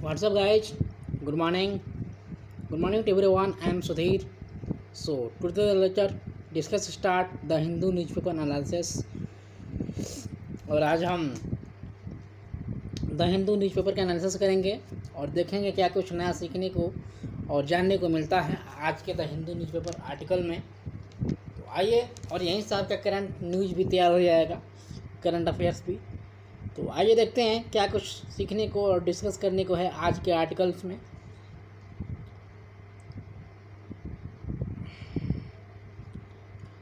What's up, guys? Good morning. Good morning to everyone. I am Sudhir. So today the lecture discuss start the Hindu newspaper analysis. और आज हम the Hindu newspaper का analysis करेंगे और देखेंगे क्या कुछ नया सीखने को और जानने को मिलता है आज के द हिंदू न्यूज़पेपर आर्टिकल में। तो आइए, और यहीं से आपका करंट न्यूज़ भी तैयार हो जाएगा, करंट अफेयर्स भी। तो आइए देखते हैं क्या कुछ सीखने को और डिस्कस करने को है आज के आर्टिकल्स में।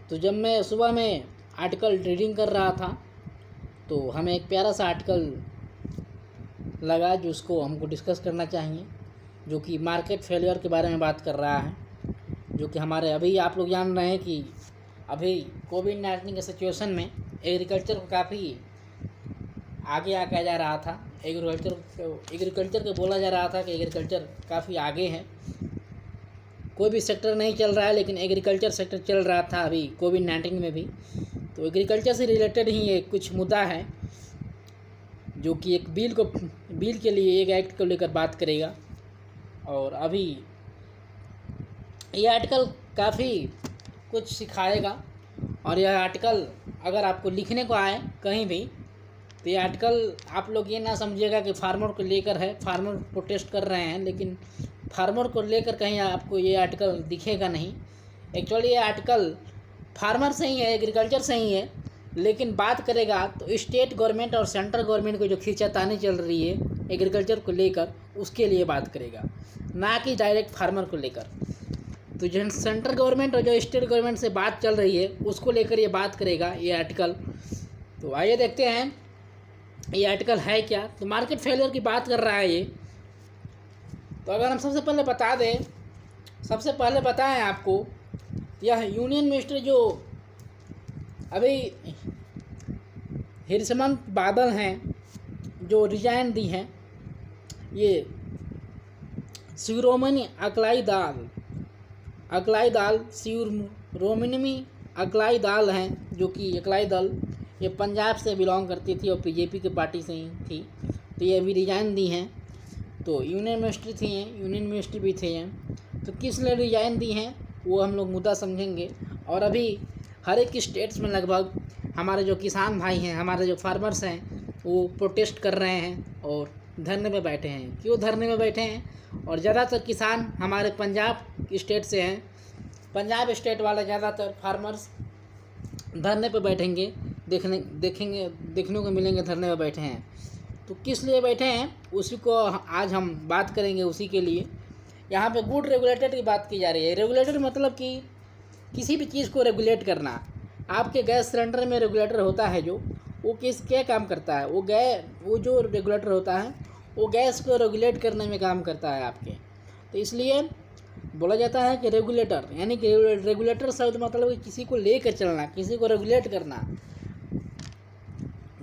तो जब मैं सुबह में आर्टिकल रीडिंग कर रहा था तो हमें एक प्यारा सा आर्टिकल लगा जिसको हमको डिस्कस करना चाहिए, जो कि मार्केट फेलियर के बारे में बात कर रहा है। जो कि हमारे अभी आप लोग जान रहे हैं कि अभी कोविड-19 के सिचुएशन में एग्रीकल्चर को काफ़ी आगे आया जा रहा था। एग्रीकल्चर को बोला जा रहा था कि एग्रीकल्चर काफ़ी आगे है। कोई भी सेक्टर नहीं चल रहा है, लेकिन एग्रीकल्चर सेक्टर चल रहा था अभी कोविड-19 में भी। तो एग्रीकल्चर से रिलेटेड ही एक कुछ मुद्दा है जो कि एक बिल के लिए एक एक्ट को लेकर बात करेगा। और अभी ये आर्टिकल काफ़ी कुछ सिखाएगा। और यह आर्टिकल अगर आपको लिखने को आए कहीं भी, तो ये आर्टिकल आप लोग ये ना समझिएगा कि फार्मर को लेकर है, फार्मर प्रोटेस्ट कर रहे हैं, लेकिन फार्मर को लेकर कहीं आपको ये आर्टिकल दिखेगा नहीं। एक्चुअली ये आर्टिकल फार्मर से ही है, एग्रीकल्चर से ही है, लेकिन बात करेगा तो स्टेट गवर्नमेंट और सेंट्रल गवर्नमेंट को जो खींचातानी चल रही है एग्रीकल्चर को लेकर, उसके लिए बात करेगा, ना कि डायरेक्ट फार्मर को लेकर। तो जो सेंट्रल गवर्नमेंट और जो स्टेट गवर्नमेंट से बात चल रही है उसको लेकर ये बात करेगा ये आर्टिकल। तो आइए देखते हैं ये आर्टिकल है क्या। तो मार्केट फेलियर की बात कर रहा है ये। तो अगर हम सबसे पहले बताएं आपको, यह यूनियन मिनिस्टर जो अभी हरसिमरत बादल हैं, जो रिजाइन दी हैं, ये शिरोमणि अकाली दल हैं, जो कि अकाली दल ये पंजाब से बिलोंग करती थी और बीजेपी के पार्टी से ही थी। तो ये अभी रिजाइन दी हैं। तो यूनियन मिनिस्टर भी थे हैं। तो किस लिए रिजाइन दी हैं वो हम लोग मुद्दा समझेंगे। और अभी हर एक स्टेट्स में लगभग हमारे जो किसान भाई हैं, हमारे जो फार्मर्स हैं, वो प्रोटेस्ट कर रहे हैं और धरने पे बैठे हैं। क्यों धरने में बैठे हैं? और ज़्यादातर किसान हमारे पंजाब स्टेट से हैं। पंजाब स्टेट वाले ज़्यादातर फार्मर्स धरने पे बैठेंगे, देखने को मिलेंगे धरने पे बैठे हैं। तो किस लिए बैठे हैं उसी को आज हम बात करेंगे। उसी के लिए यहाँ पे गुड रेगुलेटर की बात की जा रही है। रेगुलेटर मतलब कि किसी भी चीज़ को रेगुलेट करना। आपके गैस सिलेंडर में रेगुलेटर होता है जो वो क्या काम करता है, वो जो रेगुलेटर होता है वो गैस को रेगुलेट करने में काम करता है आपके। तो इसलिए बोला जाता है कि रेगुलेटर, यानी कि रेगुलेटर शब्द मतलब कि किसी को लेकर चलना, किसी को रेगुलेट करना।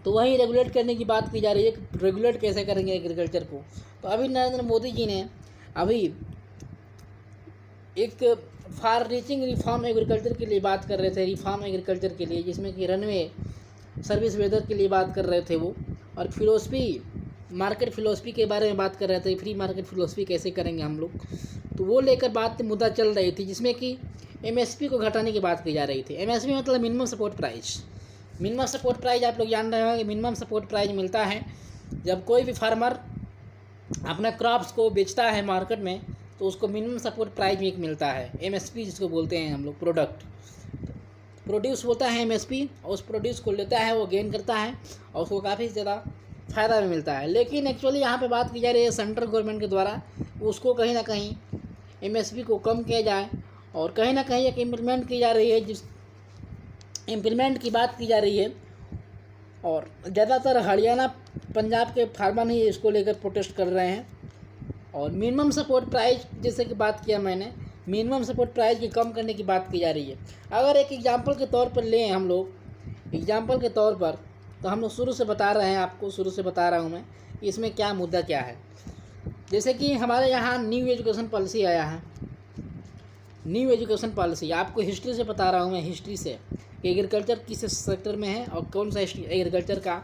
तो वही रेगुलेट करने की बात की जा रही है कि रेगुलेट कैसे करेंगे एग्रीकल्चर को। तो अभी नरेंद्र मोदी जी ने अभी एक फार रीचिंग रिफॉर्म एग्रीकल्चर के लिए बात कर रहे थे, रिफॉर्म एग्रीकल्चर के लिए, जिसमें कि रनवे सर्विस वेदर के लिए बात कर रहे थे वो। और मार्केट फिलोसफी के बारे में बात कर रहे थे, फ्री मार्केट फिलोसफी कैसे करेंगे हम लोग। तो वो लेकर मुद्दा चल रही थी, जिसमें कि एमएसपी को घटाने की बात की जा रही थी। एमएसपी मतलब minimum support price. Minimum support price आप लोग जान रहे होंगे। मिनिमम सपोर्ट प्राइस मिलता है जब कोई भी फार्मर अपना क्रॉप्स को बेचता है मार्केट में, तो उसको मिनिमम सपोर्ट प्राइस भी एक मिलता है, एमएसपी जिसको बोलते हैं हम लोग। प्रोड्यूस होता है एमएसपी, और उस प्रोड्यूस को लेता है, वो गेन करता है और उसको काफ़ी ज़्यादा फ़ायदा भी मिलता है। लेकिन एक्चुअली यहाँ पे बात की जा रही है सेंट्रल गवर्नमेंट के द्वारा उसको कहीं ना कहीं एमएसपी को कम किया जाए, और कहीं ना कहीं एक इम्प्लीमेंट की जा रही है, जिस इम्प्लीमेंट की बात की जा रही है। और ज़्यादातर हरियाणा पंजाब के फार्मर ही इसको लेकर प्रोटेस्ट कर रहे हैं। और मिनिमम सपोर्ट प्राइस, जैसे कि बात किया मैंने, मिनिमम सपोर्ट प्राइस की कम करने की बात की जा रही है। अगर एक एग्जांपल के तौर पर लें हम लोग, एग्जांपल के तौर पर, तो हम लोग शुरू से बता रहे हैं, आपको शुरू से बता रहा हूँ मैं इसमें क्या मुद्दा क्या है। जैसे कि हमारे यहाँ न्यू एजुकेशन पॉलिसी आया है। न्यू एजुकेशन पॉलिसी आपको हिस्ट्री से बता रहा हूँ मैं, हिस्ट्री से कि एग्रीकल्चर किस सेक्टर में है और कौन सा एग्रीकल्चर का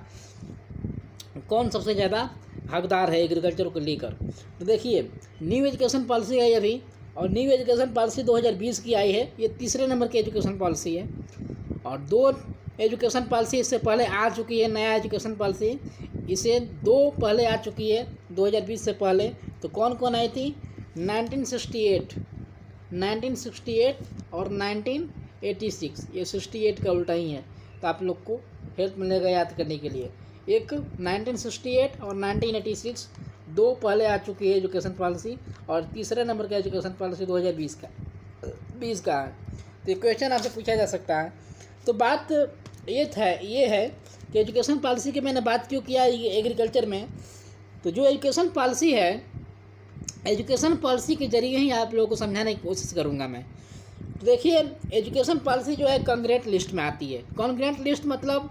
कौन सबसे ज़्यादा हकदार है एग्रीकल्चर को लेकर। तो देखिए न्यू एजुकेशन पॉलिसी है ये अभी, और न्यू एजुकेशन पॉलिसी 2020 की आई है। ये तीसरे नंबर की एजुकेशन पॉलिसी है, और 2 एजुकेशन पॉलिसी इससे पहले आ चुकी है। नया एजुकेशन पॉलिसी इसे 2 पहले आ चुकी है 2020 से पहले। तो कौन कौन आई थी? 1968 और 1986। ये 68 का उल्टा ही है, तो आप लोग को हेल्प मिलेगा याद करने के लिए। एक 1968 और 1986 2 पहले आ चुकी है एजुकेशन पॉलिसी, और तीसरे नंबर का एजुकेशन पॉलिसी 2020 का है। तो ये क्वेश्चन आपसे पूछा जा सकता है। तो बात ये है कि एजुकेशन पॉलिसी की मैंने बात क्यों किया एग्रीकल्चर में। तो जो एजुकेशन पॉलिसी है, एजुकेशन पॉलिसी के जरिए ही आप लोगों को समझाने की कोशिश करूँगा मैं। तो देखिए एजुकेशन पॉलिसी जो है कॉन्ग्रेंट लिस्ट में आती है। कॉन्ग्रेंट लिस्ट मतलब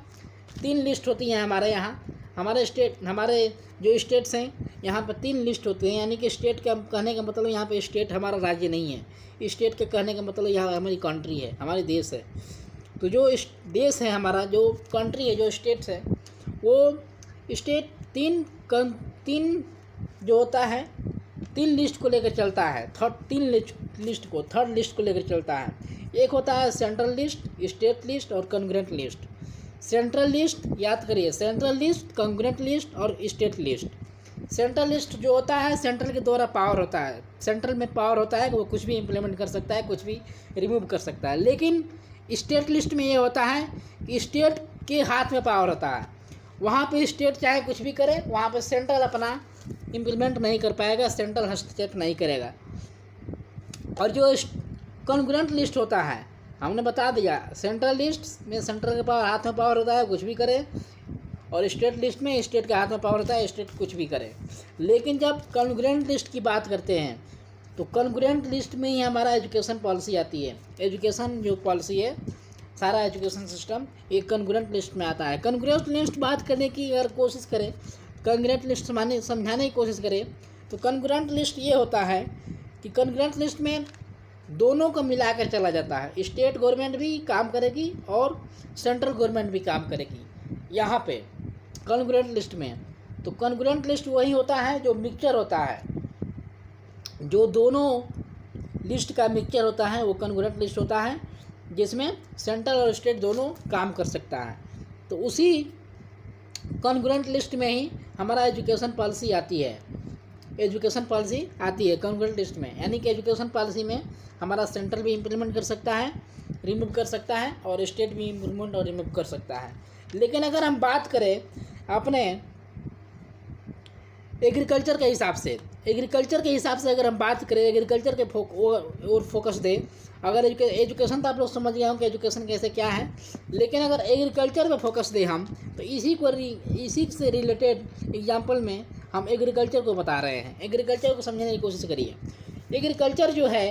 3 लिस्ट होती हैं हमारे यहाँ। हमारे जो स्टेट्स हैं यहाँ पर 3 लिस्ट होते हैं। यानी कि स्टेट का कहने का मतलब यहाँ पे स्टेट हमारा राज्य नहीं है। स्टेट के कहने का मतलब यहाँ हमारी कंट्री है, हमारी देश है। तो जो देश है हमारा, जो कंट्री है, जो स्टेट्स है, वो स्टेट 3 जो होता है 3 लिस्ट को लेकर चलता है। थर्ड लिस्ट को लेकर चलता है। एक होता है सेंट्रल लिस्ट, स्टेट लिस्ट और कॉन्ग्रेंट लिस्ट। सेंट्रल लिस्ट याद करिए, सेंट्रल लिस्ट, कॉन्ग्रेंट लिस्ट और स्टेट लिस्ट। सेंट्रल लिस्ट जो होता है, सेंट्रल के द्वारा पावर होता है। सेंट्रल में पावर होता है कि वो कुछ भी इम्प्लीमेंट कर सकता है, कुछ भी रिमूव कर सकता है। लेकिन स्टेट लिस्ट में ये होता है कि स्टेट के हाथ में पावर होता है। वहाँ पे स्टेट चाहे कुछ भी करे, वहाँ पे सेंट्रल अपना इम्प्लीमेंट नहीं कर पाएगा, सेंट्रल हस्तक्षेप नहीं करेगा। और जो कॉन्ग्रेंट लिस्ट होता है, हमने बता दिया, सेंट्रल लिस्ट में सेंट्रल के पावर हाथ में पावर होता है, कुछ भी करे, और स्टेट लिस्ट में स्टेट के हाथ में पावर होता है, स्टेट कुछ भी करे। लेकिन जब कॉन्ग्रेंट लिस्ट की बात करते हैं तो कॉन्ग्रेंट लिस्ट में ही हमारा एजुकेशन पॉलिसी आती है। एजुकेशन जो पॉलिसी है, सारा एजुकेशन सिस्टम एक कॉन्ग्रेंट लिस्ट में आता है। कॉन्ग्रेंट लिस्ट बात करने की अगर कोशिश करें, कॉन्ग्रेंट लिस्ट समझाने की कोशिश करें, तो कॉन्ग्रेंट लिस्ट ये होता है कि कॉन्ग्रेंट लिस्ट में दोनों को मिलाकर चला जाता है। स्टेट गवर्नमेंट भी काम करेगी और सेंट्रल गवर्नमेंट भी काम करेगी यहाँ पे कॉन्ग्रेंट लिस्ट में। तो कॉन्ग्रेंट लिस्ट वही होता है जो मिक्सचर होता है, जो दोनों लिस्ट का मिक्सचर होता है, वो कॉन्ग्रेंट लिस्ट होता है, जिसमें सेंट्रल और स्टेट दोनों काम कर सकता है। तो उसी कॉन्ग्रेंट लिस्ट में ही हमारा एजुकेशन पॉलिसी आती है। कॉन्ग्रेंट लिस्ट में, यानी कि एजुकेशन पॉलिसी में हमारा सेंट्रल भी इम्प्लीमेंट कर सकता है, रिमूव कर सकता है, और स्टेट भी इम्प्लीमेंट और रिमूव कर सकता है। लेकिन अगर हम बात करें अपने एग्रीकल्चर के हिसाब से अगर हम बात करें, एग्रीकल्चर के और फोकस दें। अगर एजुकेशन तो आप लोग समझ गए हों कि एजुकेशन कैसे क्या है, लेकिन अगर एग्रीकल्चर पे फोकस दें हम, तो इसी से रिलेटेड एग्जांपल में हम एग्रीकल्चर को बता रहे हैं। एग्रीकल्चर को समझने की कोशिश करिए। एग्रीकल्चर जो है,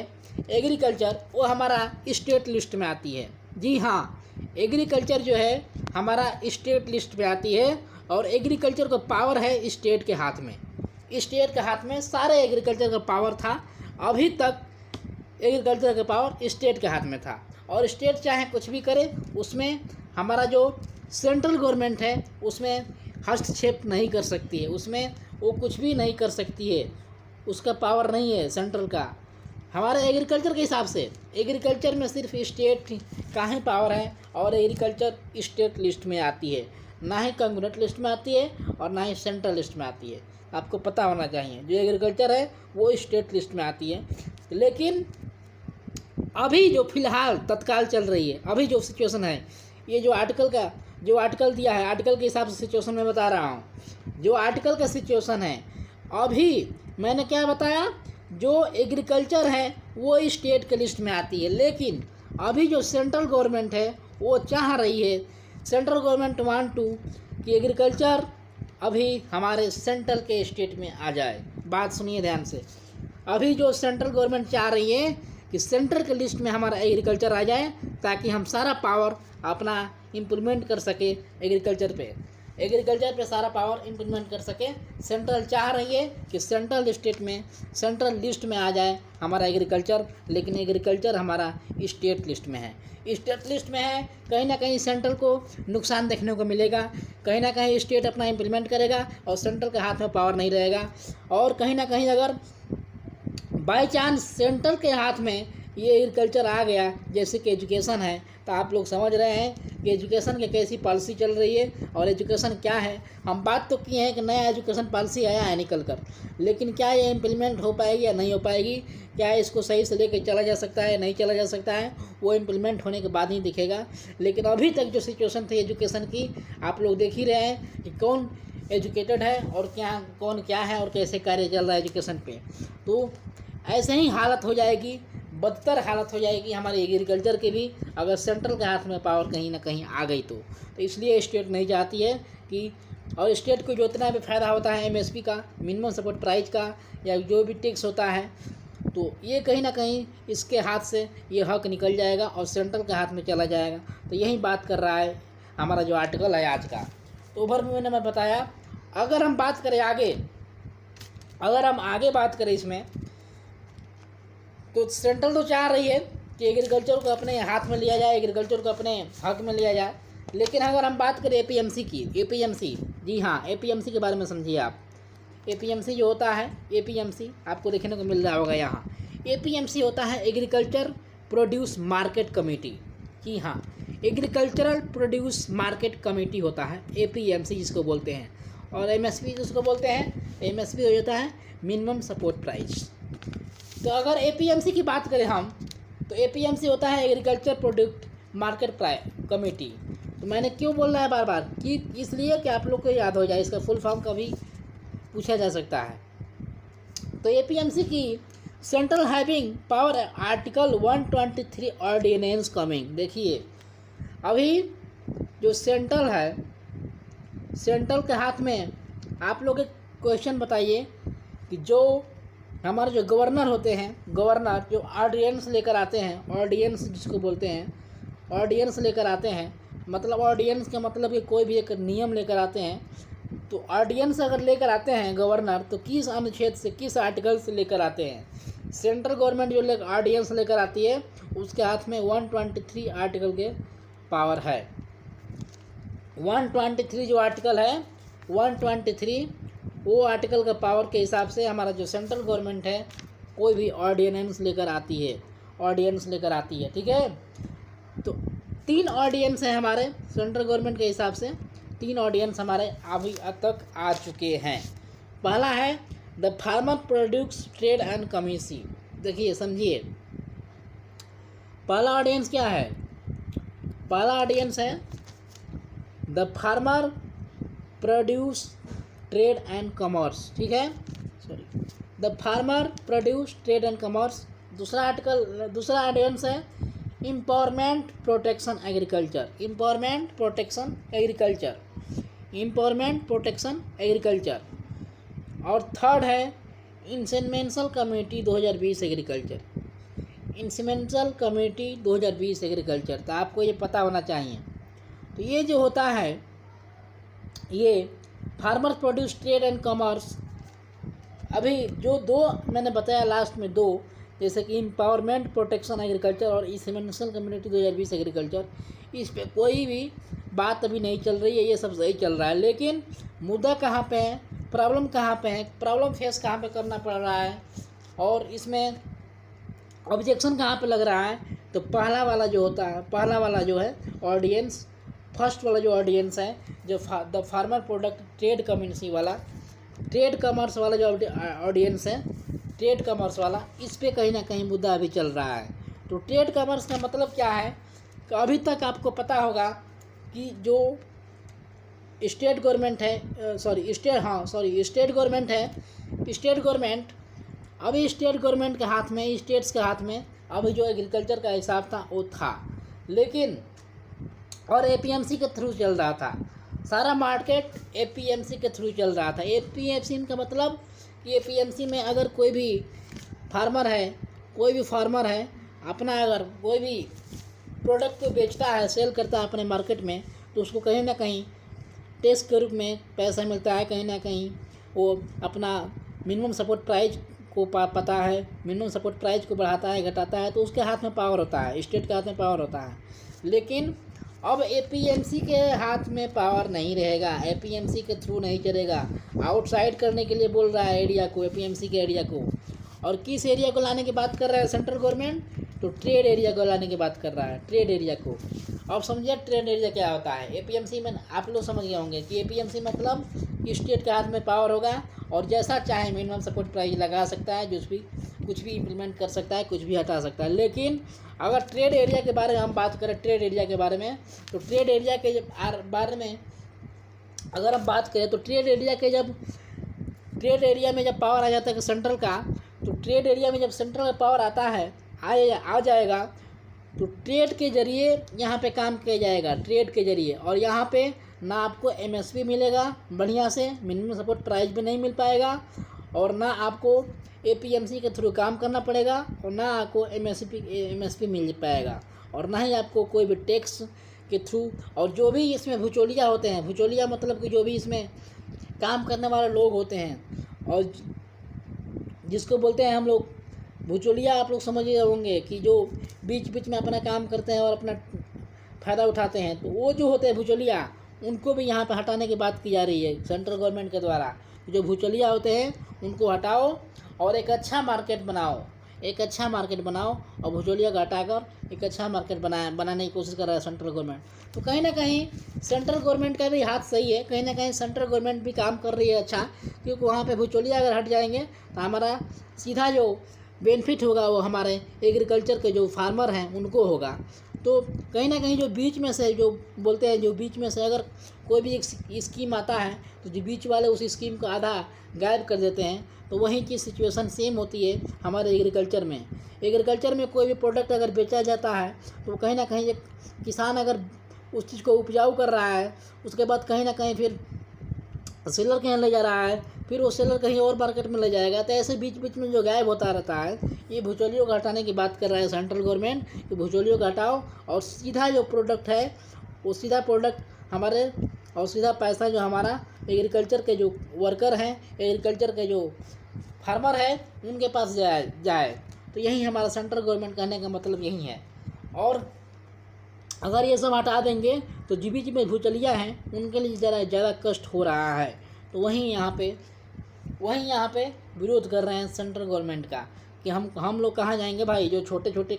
एग्रीकल्चर वो हमारा स्टेट लिस्ट में आती है। जी हाँ, एग्रीकल्चर जो है हमारा स्टेट लिस्ट में आती है, और एग्रीकल्चर का पावर है स्टेट के हाथ में। स्टेट के हाथ में सारे एग्रीकल्चर का पावर था। अभी तक एग्रीकल्चर का पावर स्टेट के हाथ में था, और स्टेट चाहे कुछ भी करे, उसमें हमारा जो सेंट्रल गवर्नमेंट है उसमें हस्तक्षेप नहीं कर सकती है, उसमें वो कुछ भी नहीं कर सकती है, उसका पावर नहीं है सेंट्रल का। हमारे एग्रीकल्चर के हिसाब से एग्रीकल्चर में सिर्फ स्टेट का ही पावर है, और एग्रीकल्चर स्टेट लिस्ट में आती है, ना ही कॉन्ग्रेंट लिस्ट में आती है और ना ही सेंट्रल लिस्ट में आती है। आपको पता होना चाहिए, जो एग्रीकल्चर है वो स्टेट लिस्ट में आती है। लेकिन अभी जो फ़िलहाल तत्काल चल रही है, अभी जो सिचुएशन है, ये जो आर्टिकल दिया है, आर्टिकल के हिसाब से सिचुएशन में बता रहा हूँ। जो आर्टिकल का सिचुएशन है, अभी मैंने क्या बताया, जो एग्रीकल्चर है वो स्टेट के लिस्ट में आती है। लेकिन अभी जो सेंट्रल गवर्नमेंट है वो चाह रही है, सेंट्रल गवर्नमेंट वांट टू कि एग्रीकल्चर अभी हमारे सेंट्रल के स्टेट में आ जाए। बात सुनिए ध्यान से। अभी जो सेंट्रल गवर्नमेंट चाह रही है कि सेंट्रल के लिस्ट में हमारा एग्रीकल्चर आ जाए, ताकि हम सारा पावर अपना इम्प्लीमेंट कर सके एग्रीकल्चर पे। एग्रीकल्चर पे सारा पावर इम्प्लीमेंट कर सके। सेंट्रल चाह रही है कि सेंट्रल स्टेट में, सेंट्रल लिस्ट में आ जाए हमारा एग्रीकल्चर, लेकिन एग्रीकल्चर हमारा स्टेट लिस्ट में है। स्टेट लिस्ट में है, कहीं ना कहीं सेंट्रल को नुकसान देखने को मिलेगा, कहीं ना कहीं स्टेट अपना इम्प्लीमेंट करेगा और सेंट्रल के हाथ में पावर नहीं रहेगा। और कहीं ना कहीं अगर बाई चांस सेंट्रल के हाथ में ये एग्रीकल्चर आ गया, जैसे कि एजुकेशन है, तो आप लोग समझ रहे हैं कि एजुकेशन की कैसी पॉलिसी चल रही है। और एजुकेशन क्या है, हम बात तो किए हैं कि नया एजुकेशन पॉलिसी आया है निकल कर, लेकिन क्या ये इम्प्लीमेंट हो पाएगी या नहीं हो पाएगी, क्या इसको सही से लेकर चला जा सकता है नहीं चला जा सकता है, वो इम्प्लीमेंट होने के बाद ही दिखेगा। लेकिन अभी तक जो सिचुएशन थी एजुकेशन की, आप लोग देख ही रहे हैं कि कौन एजुकेटेड है और कौन क्या है और कैसे कार्य चल रहा है एजुकेशन पे। तो ऐसे ही हालत हो जाएगी, बदतर हालत हो जाएगी हमारे एग्रीकल्चर की भी, अगर सेंट्रल के हाथ में पावर कहीं ना कहीं आ गई तो इसलिए स्टेट नहीं चाहती है कि, और स्टेट को जो इतना भी फ़ायदा होता है एमएसपी का, मिनिमम सपोर्ट प्राइस का, या जो भी टैक्स होता है, तो ये कहीं ना कहीं इसके हाथ से ये हक निकल जाएगा और सेंट्रल के हाथ में चला जाएगा। तो यही बात कर रहा है हमारा जो आर्टिकल है आज का। तो ओवरव्यू में मैं बताया। अगर हम बात करें आगे, अगर हम आगे बात करें इसमें, तो सेंट्रल तो चाह रही है कि एग्रीकल्चर को अपने हाथ में लिया जाए, एग्रीकल्चर को अपने हक में लिया जाए। लेकिन अगर हम बात करें एपीएमसी की, एपीएमसी, जी हाँ, एपीएमसी के बारे में समझिए आप। एपीएमसी जो होता है, एपीएमसी आपको देखने को मिल रहा होगा यहाँ। एपीएमसी होता है एग्रीकल्चर प्रोड्यूस मार्केट कमेटी। जी हाँ, एग्रीकल्चरल प्रोड्यूस मार्केट कमेटी होता है एपीएमसी जिसको बोलते हैं। और एमएसपी जिसको बोलते हैं, एमएसपी हो जाता है मिनिमम सपोर्ट प्राइस। तो अगर एपीएमसी की बात करें हम, तो एपीएमसी होता है एग्रीकल्चर प्रोडक्ट मार्केट कमेटी। तो मैंने क्यों बोल रहा है बार बार, कि इसलिए कि आप लोग को याद हो जाए, इसका फुल फॉर्म कभी पूछा जा सकता है। तो एपीएमसी की central having power article 123 ordinance coming. देखिए अभी जो सेंट्रल है, सेंट्रल के हाथ में, आप लोग एक क्वेश्चन बताइए कि जो हमारे जो गवर्नर होते हैं, गवर्नर जो ऑर्डिनेंस लेकर आते हैं, ऑर्डिनेंस जिसको बोलते हैं, ऑर्डिनेंस लेकर आते हैं, मतलब ऑर्डिनेंस का मतलब कि कोई भी एक नियम लेकर आते हैं। तो ऑर्डिनेंस अगर लेकर आते हैं गवर्नर, तो किस अनुच्छेद से, किस आर्टिकल से लेकर आते हैं। सेंट्रल गवर्नमेंट जो ऑर्डिनेंस लेकर आती है, उसके हाथ में 123 आर्टिकल के पावर है। 123 जो आर्टिकल है, 123 वो आर्टिकल का पावर के हिसाब से हमारा जो सेंट्रल गवर्नमेंट है कोई भी ऑर्डिनेंस लेकर आती है, ऑर्डिनेंस लेकर आती है, ठीक है। तो 3 ऑर्डिनेंस है हमारे सेंट्रल गवर्नमेंट के हिसाब से, 3 ऑर्डिनेंस हमारे अभी तक आ चुके हैं। पहला है the farmer produce trade and commerce. देखिए समझिए, पहला ऑर्डिनेंस क्या है, पहला ऑर्डिनेंस है the farmer produce trade and commerce, ठीक है, sorry, the farmer produce trade and commerce. दूसरा आर्टिकल, दूसरा ऑर्डिनेंस है empowerment protection agriculture, empowerment protection agriculture, empowerment protection agriculture. और थर्ड है incremental committee 2020 agriculture, incremental committee 2020 agriculture. तो आपको ये पता होना चाहिए। तो ये जो होता है, ये farmer produce trade and commerce, अभी जो 2 मैंने बताया लास्ट में 2, जैसे कि एम्पावरमेंट प्रोटेक्शन एग्रीकल्चर और इंसेंमेंटल कम्युनिटी 2020 एग्रीकल्चर, इस पे कोई भी बात अभी नहीं चल रही है, ये सब सही चल रहा है। लेकिन मुद्दा कहाँ पे है, प्रॉब्लम कहाँ पे है, प्रॉब्लम फेस कहाँ पे करना पड़ रहा है और इसमें ऑब्जेक्शन कहाँ पे लग रहा है। तो पहला वाला जो होता है, पहला वाला जो है ऑर्डिनेंस, फर्स्ट वाला जो ऑर्डिनेंस है, जो the farmer product trade community वाला, ट्रेड कॉमर्स वाला जो ऑर्डिनेंस है, ट्रेड कॉमर्स वाला, इस पे कहीं ना कहीं मुद्दा अभी चल रहा है। तो ट्रेड कॉमर्स का मतलब क्या है, कि अभी तक आपको पता होगा कि जो स्टेट गवर्नमेंट है, स्टेट गवर्नमेंट है, स्टेट गवर्नमेंट, अभी स्टेट गवर्नमेंट के हाथ में, स्टेट्स के हाथ में अभी जो एग्रीकल्चर का हिसाब था वो था, लेकिन और एपीएमसी के थ्रू चल रहा था, सारा मार्केट एपीएमसी के थ्रू चल रहा था। एपीएमसी का मतलब कि एपीएमसी में अगर कोई भी फार्मर है, कोई भी फार्मर है, अपना अगर कोई भी प्रोडक्ट को बेचता है, सेल करता है अपने मार्केट में, तो उसको कहीं ना कहीं टैक्स के रूप में पैसा मिलता है, कहीं ना कहीं वो अपना मिनिमम सपोर्ट प्राइस को पता है, मिनिमम सपोर्ट प्राइस को बढ़ाता है घटाता है, तो उसके हाथ में पावर होता है, स्टेट के हाथ में पावर होता है। लेकिन अब एपीएमसी के हाथ में पावर नहीं रहेगा, एपीएमसी के थ्रू नहीं चलेगा। आउटसाइड करने के लिए बोल रहा है एरिया को, एपीएमसी के एरिया को। और किस एरिया को लाने की बात कर रहा है सेंट्रल गवर्नमेंट? तो ट्रेड एरिया को लाने की बात कर रहा है, ट्रेड एरिया को। अब समझिए ट्रेड एरिया क्या होता है। एपीएमसी में आप लोग समझ गए होंगे कि एपीएमसी मतलब कि स्टेट के हाथ में पावर होगा और जैसा चाहे मिनिमम सपोर्ट प्राइस लगा सकता है, कुछ भी इम्प्लीमेंट कर सकता है, कुछ भी हटा सकता है। लेकिन अगर ट्रेड एरिया के बारे में हम बात करें, ट्रेड एरिया के बारे में, तो ट्रेड एरिया के बारे में अगर हम बात करें तो ट्रेड एरिया में जब पावर आ जाता है सेंट्रल का, तो ट्रेड एरिया में जब सेंट्रल का पावर आता है आ जाएगा तो ट्रेड के जरिए यहाँ पे काम किया जाएगा, ट्रेड के जरिए। और यहाँ पे ना आपको एमएसपी मिलेगा बढ़िया से, मिनिमम सपोर्ट प्राइस भी नहीं मिल पाएगा, और ना आपको एपीएमसी के थ्रू काम करना पड़ेगा, और ना आपको एमएसपी मिल पाएगा, और ना ही आपको कोई भी टैक्स के थ्रू। और जो भी इसमें भुचोलिया होते हैं, भुचोलिया मतलब कि जो भी इसमें काम करने वाले लोग होते हैं, और जिसको बोलते हैं हम लोग भुचोलिया, आप लोग समझ गए होंगे कि जो बीच बीच में अपना काम करते हैं और अपना फ़ायदा उठाते हैं, तो वो जो होते हैं भुचोलिया, उनको भी यहाँ पे हटाने की बात की जा रही है सेंट्रल गवर्नमेंट के द्वारा। जो भुचोलिया होते हैं उनको हटाओ और एक अच्छा मार्केट बनाओ, एक अच्छा मार्केट बनाओ, और भुचोलिया को हटाकर एक अच्छा मार्केट बनाने की कोशिश कर रहा है सेंट्रल गवर्नमेंट। तो कहीं ना कहीं सेंट्रल गवर्नमेंट का भी हाथ सही है, कहीं ना कहीं सेंट्रल गवर्नमेंट भी काम कर रही है अच्छा, क्योंकि वहाँ पे भुचोलिया अगर हट जाएंगे तो हमारा सीधा जो बेनिफिट होगा वो हमारे एग्रीकल्चर के जो फार्मर हैं उनको होगा। तो कहीं ना कहीं जो बीच में से जो बोलते हैं, जो बीच में से अगर कोई भी एक स्कीम आता है तो जो बीच वाले उस स्कीम को आधा गायब कर देते हैं, तो वहीं की सिचुएशन सेम होती है हमारे एग्रीकल्चर में। एग्रीकल्चर में कोई भी प्रोडक्ट अगर बेचा जाता है तो कहीं ना कहीं एक किसान अगर उस चीज़ को उपजाऊ कर रहा है, उसके बाद कहीं ना कहीं फिर सेलर के यहाँ ले जा रहा है, फिर वो सेलर कहीं और मार्केट में ले जाएगा। तो ऐसे बीच बीच में जो गायब होता रहता है, ये भुचोलियों को हटाने की बात कर रहा है सेंट्रल गवर्नमेंट कि भुचोलियों को हटाओ और सीधा जो प्रोडक्ट है वो सीधा प्रोडक्ट हमारे, और सीधा पैसा जो हमारा एग्रीकल्चर के जो वर्कर हैं, एग्रीकल्चर के जो फार्मर है उनके पास जाए। तो यही हमारा सेंट्रल गवर्नमेंट कहने का मतलब यही है। और अगर ये सब हटा देंगे तो जो बीच में भुचलिया हैं उनके लिए ज़्यादा कष्ट हो रहा है। तो वहीं यहाँ पे विरोध कर रहे हैं सेंट्रल गवर्नमेंट का कि हम लोग कहाँ जाएंगे भाई। जो छोटे छोटे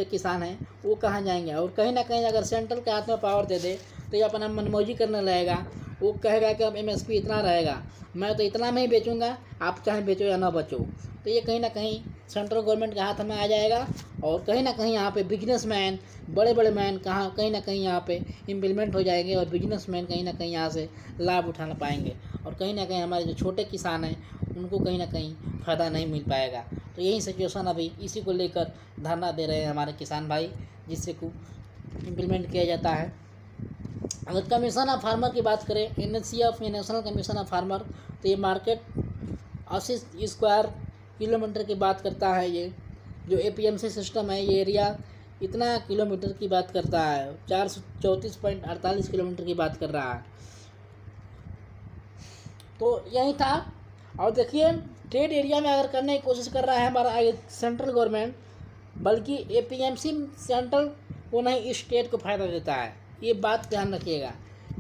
किसान हैं वो कहाँ जाएंगे। और कहीं ना कहीं अगर सेंट्रल के हाथ में पावर दे दे तो ये अपना मनमौजी करने लगेगा। वो कहेगा कि अब एमएसपी इतना रहेगा, मैं तो इतना में ही बेचूंगा, आप चाहे बेचो या ना बचो। तो ये कहीं ना कहीं सेंट्रल गवर्नमेंट के हाथ में आ जाएगा। और कहीं ना कहीं यहाँ पे बिजनेसमैन, बड़े मैन कहीं ना कहीं यहाँ पे इम्प्लीमेंट हो जाएंगे, और बिजनेसमैन कहीं ना कहीं यहाँ से लाभ उठाना पाएंगे। और कहीं ना कहीं हमारे जो छोटे किसान हैं उनको कहीं ना कहीं फ़ायदा नहीं मिल पाएगा। तो यही सिचुएशन अभी इसी को लेकर धरना दे रहे हैं हमारे किसान भाई, जिससे को इम्प्लीमेंट किया जाता है। अगर कमीशन ऑफ फार्मर की बात करें, NCF national commission of farmer, तो ये मार्केट 80 स्क्वायर किलोमीटर की बात करता है। ये जो APMC सिस्टम है ये एरिया इतना किलोमीटर की बात करता है, 434.48 किलोमीटर की बात कर रहा है। तो यही था। और देखिए ट्रेड एरिया में अगर करने की कोशिश कर रहा है हमारा सेंट्रल गवर्नमेंट, बल्कि APMC सेंट्रल को नहीं स्टेट को फ़ायदा देता है। ये बात ध्यान रखिएगा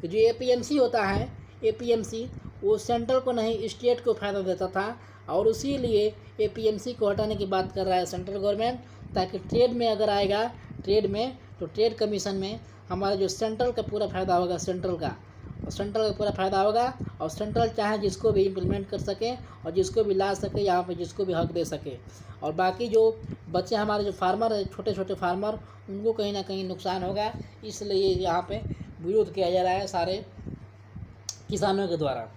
कि जो APMC होता है, APMC वो सेंट्रल को नहीं स्टेट को फ़ायदा देता था, और इसीलिए APMC को हटाने की बात कर रहा है सेंट्रल गवर्नमेंट, ताकि ट्रेड में अगर आएगा ट्रेड में तो ट्रेड कमीशन में हमारा जो सेंट्रल का पूरा फ़ायदा होगा, सेंट्रल का पूरा फ़ायदा होगा। और सेंट्रल चाहे जिसको भी इम्प्लीमेंट कर सके और जिसको भी ला सके, यहाँ पे जिसको भी हक दे सके। और बाकी जो बच्चे हमारे जो फार्मर है, छोटे छोटे फार्मर, उनको कहीं ना कहीं नुकसान होगा। इसलिए यहाँ पे विरोध किया जा रहा है सारे किसानों के द्वारा।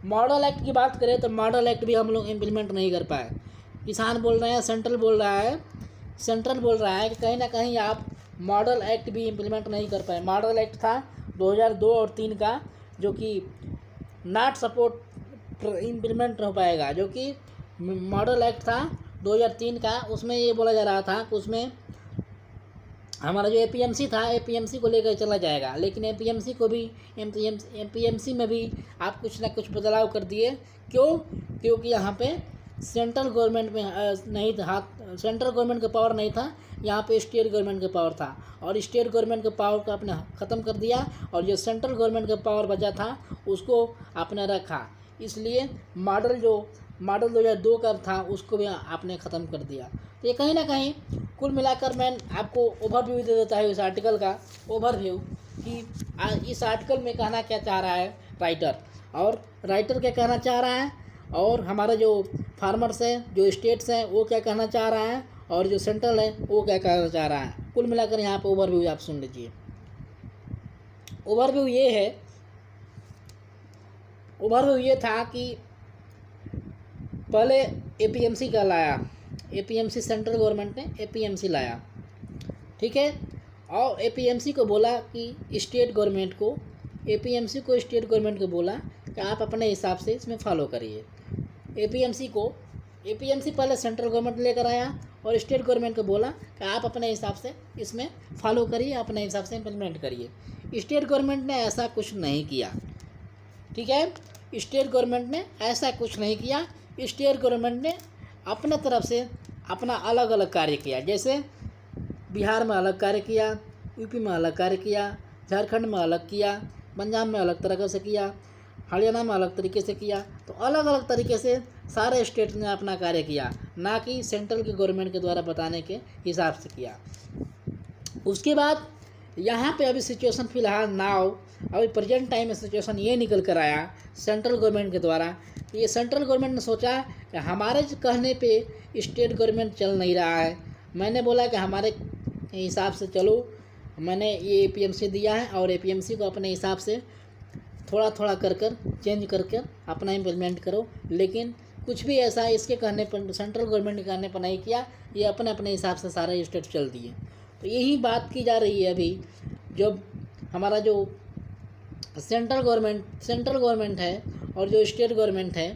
मॉडल एक्ट की बात करें तो मॉडल एक्ट भी हम लोग इम्प्लीमेंट नहीं कर पाए। किसान बोल रहे हैं, सेंट्रल बोल रहा है कि कहीं ना कहीं आप मॉडल एक्ट भी इम्प्लीमेंट नहीं कर पाए। मॉडल एक्ट था 2002 और 3 का, जो कि नॉट सपोर्ट इम्प्लीमेंट हो पाएगा। जो कि मॉडल एक्ट था 2003 का, उसमें ये बोला जा रहा था कि उसमें हमारा जो एपीएमसी था, एपीएमसी को लेकर चला जाएगा, लेकिन एपीएमसी को भी एपीएमसी में भी आप कुछ ना कुछ बदलाव कर दिए। क्यों? क्योंकि यहाँ पे सेंट्रल गवर्नमेंट में नहीं था, सेंट्रल गवर्नमेंट का पावर नहीं था, यहाँ पे स्टेट गवर्नमेंट का पावर था, और स्टेट गवर्नमेंट के पावर को आपने ख़त्म कर दिया, और जो सेंट्रल गवर्नमेंट का पावर बचा था उसको आपने रखा। इसलिए मॉडल 2002 का था उसको भी आपने ख़त्म कर दिया। तो ये कहीं ना कहीं कुल मिलाकर मैं आपको ओवरव्यू दे देता है इस आर्टिकल का, ओवरव्यू कि इस आर्टिकल में कहना क्या चाह रहा है राइटर, और राइटर क्या कहना चाह रहा है, और हमारा जो फार्मर्स हैं, जो स्टेट्स हैं, वो क्या कहना चाह रहा है, और जो सेंट्रल है वो क्या कहना चाह रहा है। कुल मिलाकर यहाँ पे ओवरव्यू आप सुन लीजिए। ओवरव्यू ये था कि पहले एपीएमसी का लाया, एपीएमसी सेंट्रल गवर्नमेंट ने एपीएमसी लाया, ठीक है, और एपीएमसी को बोला कि स्टेट गवर्नमेंट को, एपीएमसी को स्टेट गवर्नमेंट को बोला कि आप अपने हिसाब से इसमें फॉलो करिए। एपीएमसी पहले सेंट्रल गवर्नमेंट लेकर आया और स्टेट गवर्नमेंट को बोला कि आप अपने हिसाब से इसमें फॉलो करिए, अपने हिसाब से इम्प्लीमेंट करिए। स्टेट गवर्नमेंट ने ऐसा कुछ नहीं किया, ठीक है, स्टेट गवर्नमेंट ने ऐसा कुछ नहीं किया। स्टेट गवर्नमेंट ने अपने तरफ से अपना अलग अलग कार्य किया, जैसे बिहार में अलग कार्य किया, यूपी में अलग कार्य किया, झारखंड में अलग किया, पंजाब में अलग तरीके से किया, हरियाणा में अलग तरीके से किया। तो अलग अलग तरीके से सारे स्टेट ने अपना कार्य किया, ना कि सेंट्रल के गवर्नमेंट के द्वारा बताने के हिसाब से किया। उसके बाद यहाँ पे अभी सिचुएशन फ़िलहाल अभी प्रेजेंट टाइम में सिचुएशन ये निकल कर आया सेंट्रल गवर्नमेंट के द्वारा। ये सेंट्रल गवर्नमेंट ने सोचा कि हमारे कहने पे स्टेट गवर्नमेंट चल नहीं रहा है। मैंने बोला कि हमारे हिसाब से चलो, मैंने ये एपीएमसी दिया है और एपीएमसी को अपने हिसाब से थोड़ा थोड़ा कर चेंज करके अपना इम्प्लीमेंट करो। लेकिन कुछ भी ऐसा इसके कहने पर, सेंट्रल गवर्नमेंट के कहने पर नहीं किया, ये अपने अपने हिसाब से सारे स्टेट चल दिए। तो यही बात की जा रही है अभी, जब हमारा जो सेंट्रल गवर्नमेंट है और जो स्टेट गवर्नमेंट है,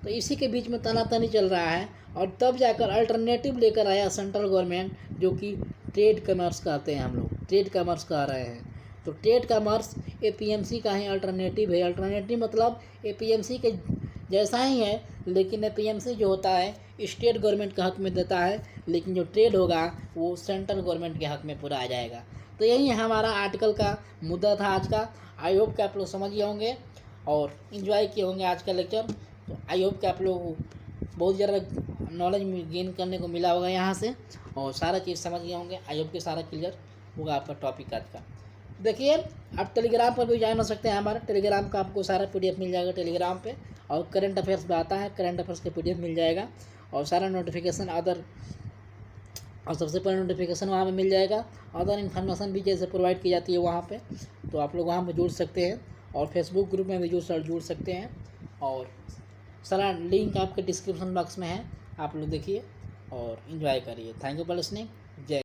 तो इसी के बीच में तनातनी चल रहा है। और तब जाकर अल्टरनेटिव लेकर आया सेंट्रल गवर्नमेंट, जो कि ट्रेड कॉमर्स कहते हैं, हम लोग ट्रेड कॉमर्स कह रहे हैं। तो ट्रेड कॉमर्स एपीएमसी का ही अल्टरनेटिव है। अल्टरनेटिव मतलब एपीएमसी के जैसा ही है, लेकिन एपीएमसी जो होता है स्टेट गवर्नमेंट के हक में देता है, लेकिन जो ट्रेड होगा वो सेंट्रल गवर्नमेंट के हक में पूरा आ जाएगा। तो यही हमारा आर्टिकल का मुद्दा था आज का। आई होप कि आप लोग समझ गए होंगे और इन्जॉय किए होंगे आज का लेक्चर। तो आई होप कि आप लोगों को बहुत ज़्यादा नॉलेज गेन करने को मिला होगा यहाँ से, और सारा चीज़ समझ गए होंगे। आई होप कि सारा क्लियर होगा आपका टॉपिक आज का। देखिए, आप टेलीग्राम पर भी ज्वाइन हो सकते हैं। हमारे टेलीग्राम का आपको सारा पीडीएफ मिल जाएगा टेलीग्राम पे, और करंट अफेयर्स भी आता है, करंट अफेयर्स का पीडीएफ मिल जाएगा, और सारा नोटिफिकेशन और सबसे पहले नोटिफिकेशन वहाँ पे मिल जाएगा। अदर इन्फॉर्मेशन भी जैसे प्रोवाइड की जाती है वहाँ पे, तो आप लोग वहाँ पे जुड़ सकते हैं, और फेसबुक ग्रुप में भी जुड़ सकते हैं, और सारा लिंक आपके डिस्क्रिप्शन बॉक्स में है। आप लोग देखिए और इन्जॉय करिए। Thank you for listening. जय